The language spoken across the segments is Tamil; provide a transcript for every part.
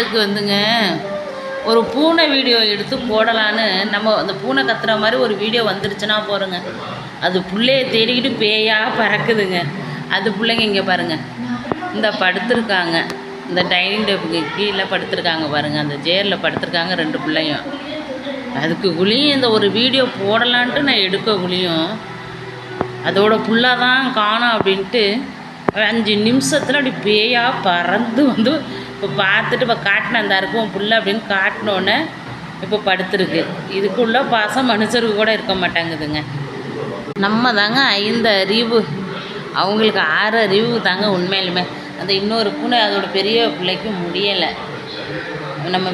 பாட்டுக்கு வந்துங்க ஒரு பூனை வீடியோ எடுத்து போடலான்னு நம்ம அந்த பூனை கத்துற மாதிரி ஒரு வீடியோ வந்துருச்சுன்னா போகிறோங்க. அது பிள்ளைய தேடிக்கிட்டு பேயாக பறக்குதுங்க. அது பிள்ளைங்க இங்கே பாருங்கள், இந்த படுத்துருக்காங்க, இந்த டைனிங் டேபிளுக்கு கீழே படுத்துருக்காங்க பாருங்கள், அந்த சேரில் படுத்துருக்காங்க 2 பிள்ளையும். அதுக்கு குழியும் இந்த ஒரு வீடியோ போடலான்ட்டு நான் எடுக்கக்குழியும் அதோட புல்லாக தான் காணோம் அப்படின்ட்டு 5 நிமிஷத்தில் அப்படி பேயாக பறந்து வந்து இப்போ பார்த்துட்டு இப்போ காட்டின அந்த இருக்கும் புல்லை அப்படின்னு காட்டினோன்னே இப்போ படுத்துருக்கு. இதுக்குள்ள பாசம் மனுஷருக்கு கூட இருக்க மாட்டாங்குதுங்க. நம்ம தாங்க 5 அறிவு, அவங்களுக்கு 6 அறிவு தாங்க உண்மையிலுமே. அந்த இன்னொரு பூனை அதோட பெரிய பிள்ளைக்கு முடியலை. நம்ம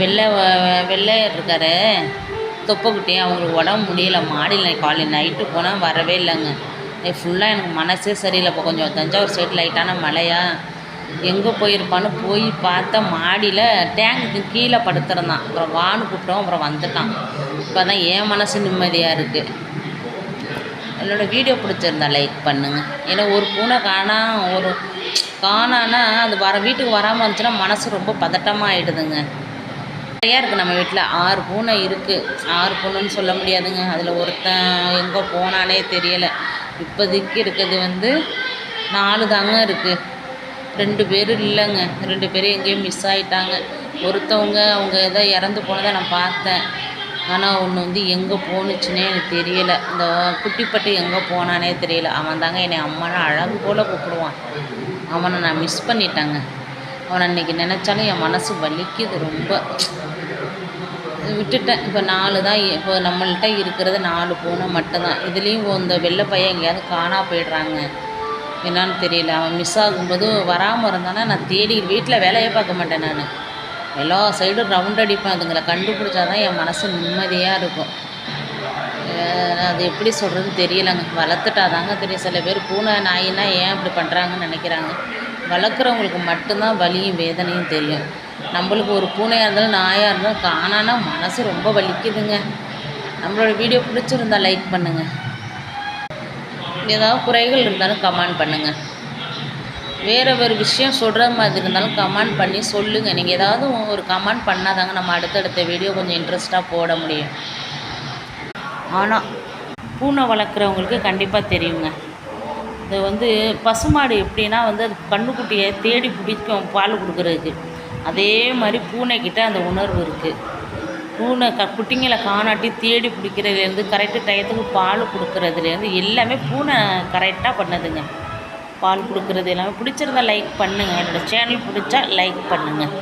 வெள்ளை இருக்காரு தொப்பைக்குட்டியும் அவங்களுக்கு உடம்பு முடியலை. மாடியில் காலையில் நைட்டு போனால் வரவே இல்லைங்க. ஃபுல்லாக எனக்கு மனசே சரியில்லை. இப்போ கொஞ்சம் தஞ்சாவூர் சைடு லைட்டான மழையா எங்கே போயிருப்பான்னு போய் பார்த்தா மாடியில் டேங்குக்கு கீழே படுத்துருந்தான். அப்புறம் வான்னு கூப்பிட்டோம், அப்புறம் வந்துட்டான். இப்போ தான் என் மனசு நிம்மதியாக இருக்குது. என்னோடய வீடியோ பிடிச்சிருந்தா லைக் பண்ணுங்கள். ஏன்னா ஒரு பூனை காணான்னா அது வீட்டுக்கு வராமல் இருந்துச்சுன்னா மனசு ரொம்ப பதட்டமாக ஆகிடுதுங்க. நிறையா இருக்குது நம்ம வீட்டில் 6 பூனை இருக்குது. 6 பூனைன்னு சொல்ல முடியாதுங்க. அதில் ஒருத்தன் எங்கே போனானே தெரியலை. இப்போதைக்கு இருக்கிறது 4 தாங்க இருக்குது. 2 பேர் இல்லைங்க. 2 பேர் எங்கேயும் மிஸ் ஆகிட்டாங்க. ஒருத்தவங்க அவங்க ஏதோ இறந்து போனதை நான் பார்த்தேன். ஆனால் ஒன்று எங்கே போணுச்சுன்னே எனக்கு தெரியலை. இந்த குட்டிப்பட்டு எங்கே போனானே தெரியல. அவன் தாங்க என்னை அம்மானா அழகு போல் கூப்பிடுவான். அவனை நான் மிஸ் பண்ணிட்டேங்க. அவனை அன்றைக்கி நினச்சாலும் என் மனசு வலிக்குது ரொம்ப. விட்டுட்டேன். இப்போ 4 தான். இப்போ நம்மள்கிட்ட இருக்கிறது 4 பூனை மட்டும்தான். இதுலேயும் இந்த வெள்ளை பையன் எங்கேயாவது காணா போயிடுறாங்க, என்னான்னு தெரியல. அவன் மிஸ் ஆகும்போது வராமல் இருந்தானா நான் தேடி வீட்டில் வேலையே பார்க்க மாட்டேன். நான் எல்லா சைடும் ரவுண்ட் அடிப்பேன். அதுங்களை கண்டுபிடிச்சாதான் என் மனசு நிம்மதியாக இருக்கும். அது எப்படி சொல்கிறதுன்னு தெரியலைங்க. வளர்த்துட்டாதாங்க தெரியும். சில பேர் பூனை நாயின்னா ஏன் இப்படி பண்ணுறாங்கன்னு நினைக்கிறாங்க. வளர்க்குறவங்களுக்கு மட்டும்தான் வலியும் வேதனையும் தெரியும். நம்மளுக்கு ஒரு பூனையாக இருந்தாலும் நாயாக இருந்தாலும் காணானா மனசு ரொம்ப வலிக்குதுங்க. நம்மளோட வீடியோ பிடிச்சிருந்தா லைக் பண்ணுங்கள். ஏதாவது குறைகள் இருந்தாலும் கமெண்ட் பண்ணுங்கள். வேறு விஷயம் சொல்கிற மாதிரி இருந்தாலும் கமெண்ட் பண்ணி சொல்லுங்கள். நீங்கள் ஏதாவது ஒரு கமெண்ட் பண்ணாதாங்க நம்ம அடுத்தடுத்த வீடியோ கொஞ்சம் இன்ட்ரெஸ்ட்டாக போட முடியும். ஆனால் பூனை வளர்க்குறவங்களுக்கு கண்டிப்பாக தெரியுங்க. இது பசுமாடு எப்படின்னா அது கன்றுக்குட்டியை தேடி பிடிக்கும் பால் கொடுக்குறதுக்கு. அதே மாதிரி பூனைக்கிட்ட அந்த உணர்வு இருக்குது. பூனை குட்டிங்களை காணாட்டி தேடி பிடிக்கிறதுலேருந்து கரெக்டு டயத்துக்கு பால் கொடுக்குறதுலேருந்து எல்லாமே பூனை கரெக்டாக பண்ணுதுங்க. பால் கொடுக்குறது எல்லாமே பிடிச்சிருந்தா லைக் பண்ணுங்கள். என்னோடய சேனல் பிடிச்சா லைக் பண்ணுங்கள்.